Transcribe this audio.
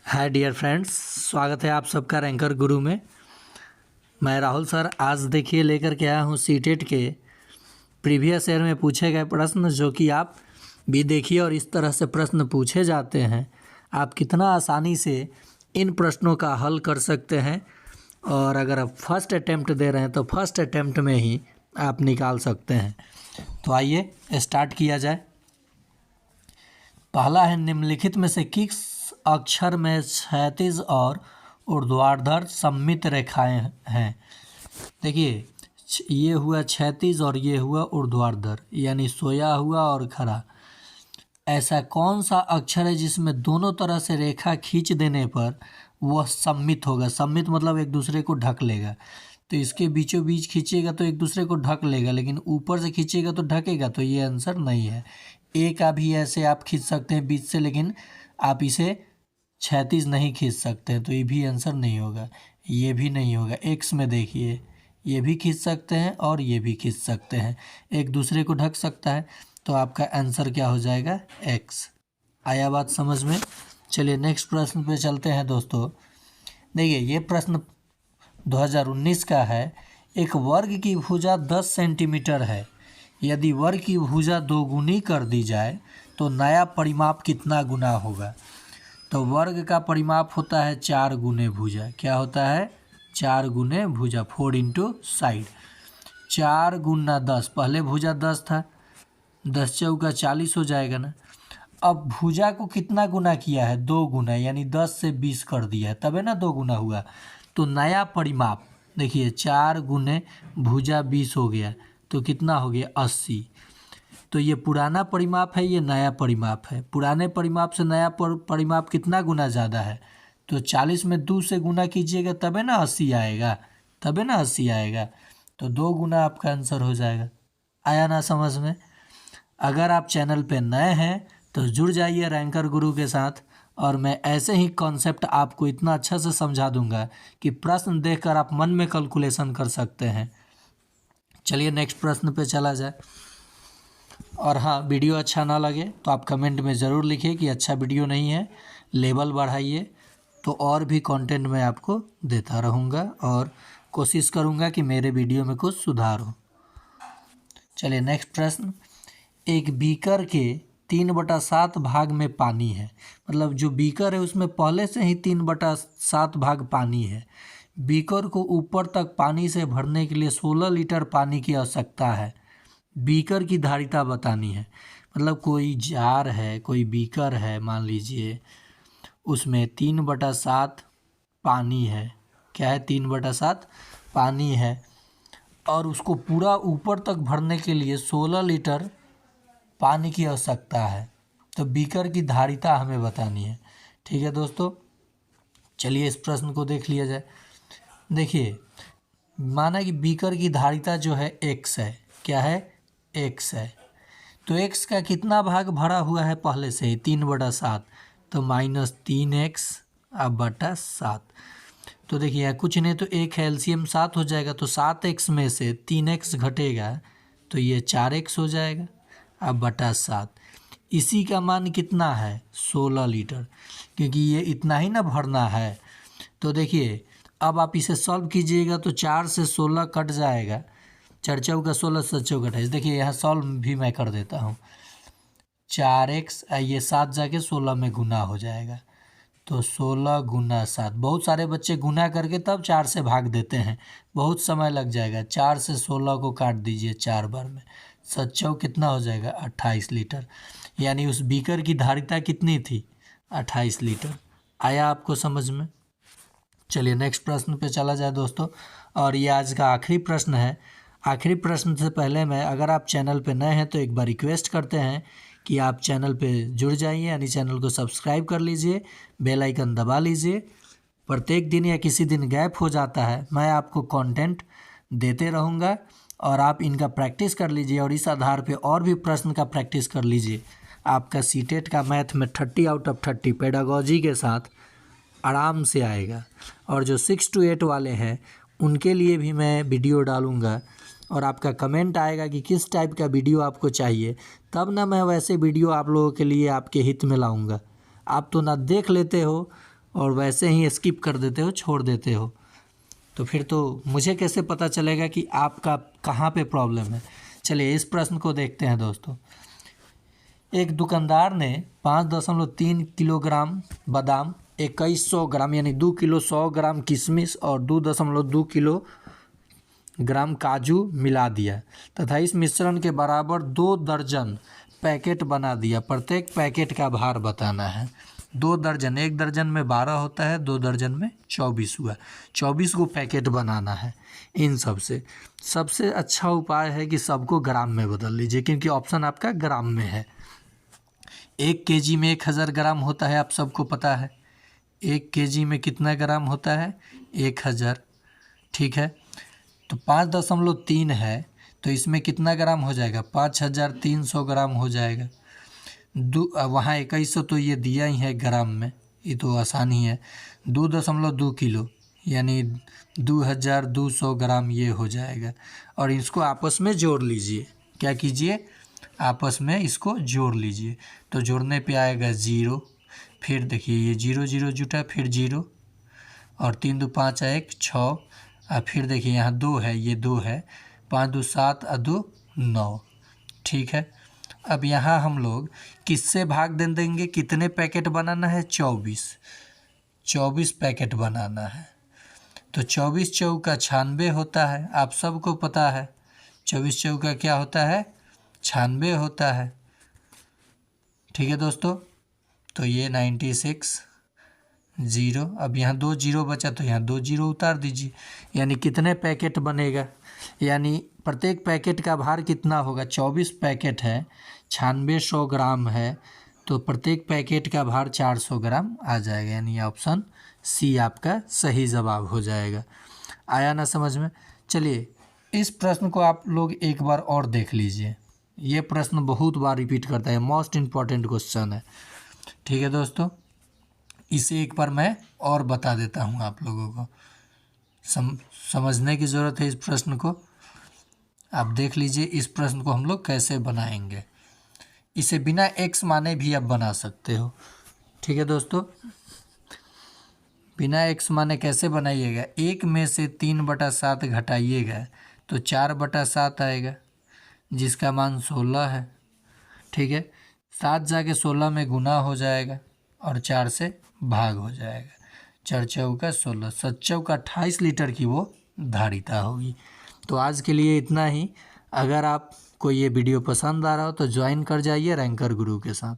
Hi dear friends, स्वागत है आप सबका रैंकर गुरु में। मैं राहुल सर आज देखिए लेकर के आया हूँ सीटेट के प्रीवियस ईयर में पूछे गए प्रश्न, जो कि आप भी देखिए और इस तरह से प्रश्न पूछे जाते हैं। आप कितना आसानी से इन प्रश्नों का हल कर सकते हैं, और अगर आप फर्स्ट अटैम्प्ट दे रहे हैं तो फर्स्ट अटैम्प्ट में ही आप निकाल सकते हैं। तो आइए स्टार्ट किया जाए। पहला है, निम्नलिखित में से किस अक्षर में क्षैतिज और ऊर्ध्वाधर सममित रेखाएं हैं। देखिए, ये हुआ क्षैतिज और ये हुआ ऊर्ध्वाधर, यानी सोया हुआ और खड़ा। ऐसा कौन सा अक्षर है जिसमें दोनों तरह से रेखा खींच देने पर वह सममित होगा। सममित मतलब एक दूसरे को ढक लेगा। तो इसके बीचों बीच खींचेगा तो एक दूसरे को ढक लेगा, लेकिन ऊपर से खींचेगा तो ढकेगा, तो ये आंसर नहीं है। ए का भी ऐसे आप खींच सकते हैं बीच से, लेकिन आप इसे क्षैतिज नहीं खींच सकते हैं, तो ये भी आंसर नहीं होगा। ये भी नहीं होगा। एक्स में देखिए, ये भी खींच सकते हैं और ये भी खींच सकते हैं, एक दूसरे को ढक सकता है, तो आपका आंसर क्या हो जाएगा, एक्स। आया बात समझ में। चलिए नेक्स्ट प्रश्न पे चलते हैं दोस्तों। देखिए, ये प्रश्न 2019 का है। एक वर्ग की भुजा 10 सेंटीमीटर है। यदि वर्ग की भुजा 2 गुनी कर दी जाए तो नया परिमाप कितना गुना होगा। तो वर्ग का परिमाप होता है 4 गुने भुजा। क्या होता है, 4 गुने भुजा, 4 इंटू साइड। 4 गुना 10, पहले भुजा 10 था, 10 चौका 40 हो जाएगा ना। अब भुजा को कितना गुना किया है, 2 गुना, यानी 10 से 20 कर दिया है, तबे ना 2 गुना हुआ। तो नया परिमाप देखिए, 4 गुने भुजा 20 हो गया, तो कितना हो गया, 80। तो ये पुराना परिमाप है, ये नया परिमाप है। पुराने परिमाप से नया परिमाप कितना गुना ज़्यादा है, तो 40 में 2 से गुना कीजिएगा तबे ना 80 आएगा, तबे ना 80 आएगा। तो 2 गुना आपका आंसर हो जाएगा। आया ना समझ में। अगर आप चैनल पे नए हैं तो जुड़ जाइए रैंकर गुरु के साथ, और मैं ऐसे ही कॉन्सेप्ट आपको इतना अच्छा से समझा दूंगा कि प्रश्न देखकर आप मन में कैलकुलेशन कर सकते हैं। चलिए नेक्स्ट प्रश्न पे चला जाए। और हाँ, वीडियो अच्छा ना लगे तो आप कमेंट में ज़रूर लिखिए कि अच्छा वीडियो नहीं है, लेवल बढ़ाइए, तो और भी कंटेंट मैं आपको देता रहूँगा और कोशिश करूँगा कि मेरे वीडियो में कुछ सुधार हो। चलिए नेक्स्ट प्रश्न। एक बीकर के 3/7 भाग में पानी है। मतलब जो बीकर है उसमें पहले से ही 3/7 भाग पानी है। बीकर को ऊपर तक पानी से भरने के लिए 16 लीटर पानी की आवश्यकता है। बीकर की धारिता बतानी है। मतलब कोई जार है, कोई बीकर है, मान लीजिए उसमें 3/7 पानी है। क्या है, 3/7 पानी है, और उसको पूरा ऊपर तक भरने के लिए 16 लीटर पानी की आवश्यकता है। तो बीकर की धारिता हमें बतानी है। ठीक है दोस्तों, चलिए इस प्रश्न को देख लिया जाए। देखिए, माना कि बीकर की धारिता जो है एक्स है। क्या है, एक्स है। तो एक्स का कितना भाग भरा हुआ है पहले से ही, 3/7, तो -3x अब बटा 7। तो देखिए यहाँ कुछ नहीं, तो एक है, एलसीएम 7 हो जाएगा, तो 7x में से 3x घटेगा तो ये 4x हो जाएगा, अब बटा 7। इसी का मान कितना है, 16 लीटर, क्योंकि ये इतना ही ना भरना है। तो देखिए अब आप इसे सॉल्व कीजिएगा तो 4 से 16 कट जाएगा, 4 चौका 16, 7 चौका 28। देखिए यहाँ सॉल्व भी मैं कर देता हूँ। 4x, ये 7 जाके 16 में गुना हो जाएगा, तो 16 गुना 7। बहुत सारे बच्चे गुना करके तब 4 से भाग देते हैं, बहुत समय लग जाएगा। 4 से 16 को काट दीजिए 4 बार में, 7 चौक कितना हो जाएगा, 28 लीटर। यानी उस बीकर की धारिता कितनी थी, 28 लीटर। आया आपको समझ में। चलिए नेक्स्ट प्रश्न पे चला जाए दोस्तों, और ये आज का आखिरी प्रश्न है। आखिरी प्रश्न से पहले मैं, अगर आप चैनल पे नए हैं तो एक बार रिक्वेस्ट करते हैं कि आप चैनल पे जुड़ जाइए, यानी चैनल को सब्सक्राइब कर लीजिए, बेल आइकन दबा लीजिए। प्रत्येक दिन या किसी दिन गैप हो जाता है, मैं आपको कंटेंट देते रहूँगा, और आप इनका प्रैक्टिस कर लीजिए, और इस आधार पे और भी प्रश्न का प्रैक्टिस कर लीजिए। आपका सीटेट का मैथ में 30/30 पेडागोजी के साथ आराम से आएगा। और जो 6 to 8 वाले हैं उनके लिए भी मैं वीडियो डालूँगा, और आपका कमेंट आएगा कि किस टाइप का वीडियो आपको चाहिए, तब ना मैं वैसे वीडियो आप लोगों के लिए आपके हित में लाऊंगा। आप तो ना देख लेते हो और वैसे ही स्किप कर देते हो, छोड़ देते हो, तो फिर तो मुझे कैसे पता चलेगा कि आपका कहाँ पे प्रॉब्लम है। चलिए इस प्रश्न को देखते हैं दोस्तों। एक दुकानदार ने 5.3 किलोग्राम बादाम, 2100 ग्राम यानी 2 किलो 100 ग्राम किशमिश और 2.2 किलो ग्राम काजू मिला दिया तथा इस मिश्रण के बराबर 2 दर्जन पैकेट बना दिया। प्रत्येक पैकेट का भार बताना है। 2 दर्जन, 1 दर्जन में 12 होता है, 2 दर्जन में 24 हुआ। 24 को पैकेट बनाना है। इन सबसे अच्छा उपाय है कि सबको ग्राम में बदल लीजिए, क्योंकि ऑप्शन आपका ग्राम में है। 1 केजी में 1000 ग्राम होता है, आप सबको पता है। 1 केजी में कितना ग्राम होता है? 1000। ठीक है, तो 5.3 है तो इसमें कितना ग्राम हो जाएगा? 5300 ग्राम हो जाएगा। वहाँ 2100 तो ये दिया ही है ग्राम में, ये तो आसान ही है। 2.2 किलो यानी 2200 ग्राम ये हो जाएगा। और इसको आपस में जोड़ लीजिए। क्या कीजिए? आपस में इसको जोड़ लीजिए। तो जोड़ने पे आएगा 0। फिर देखिए ये 0 0 जुटा, फिर 0 और 3 2 5 1 6 और फिर देखिए यहाँ 2 है, ये 2 है, 5 2 7 और 2 9। ठीक है, अब यहाँ हम लोग किससे भाग दे देंगे? कितने पैकेट बनाना है? 24 पैकेट बनाना है। तो 24 चौका 96 होता है, आप सबको पता है। 24 चौका क्या होता है? 96 होता है। ठीक है दोस्तों, तो ये 96 0। अब यहाँ 2 0 बचा तो यहाँ 2 0 उतार दीजिए। यानी कितने पैकेट बनेगा? यानी प्रत्येक पैकेट का भार कितना होगा? 24 पैकेट है, 9600 ग्राम है, तो प्रत्येक पैकेट का भार 400 ग्राम आ जाएगा। यानी ऑप्शन सी आपका सही जवाब हो जाएगा। आया ना समझ में? चलिए इस प्रश्न को आप लोग एक बार और देख लीजिए। ये प्रश्न बहुत बार रिपीट करता है, मोस्ट इम्पॉर्टेंट क्वेश्चन है। ठीक है दोस्तों, इसे एक बार मैं और बता देता हूँ आप लोगों को। समझने की ज़रूरत है इस प्रश्न को। आप देख लीजिए इस प्रश्न को हम लोग कैसे बनाएंगे। इसे बिना एक्स माने भी आप बना सकते हो। ठीक है दोस्तों, बिना एक्स माने कैसे बनाइएगा? 1 में से 3/7 घटाइएगा तो 4/7 आएगा, जिसका मान 16 है। ठीक है, 7 जाके 16 में गुना हो जाएगा और 4 से भाग हो जाएगा। 4 चौका 16, 7 चौका 28 लीटर की वो धारिता होगी। तो आज के लिए इतना ही। अगर आपको ये वीडियो पसंद आ रहा हो तो ज्वाइन कर जाइए रैंकर गुरु के साथ।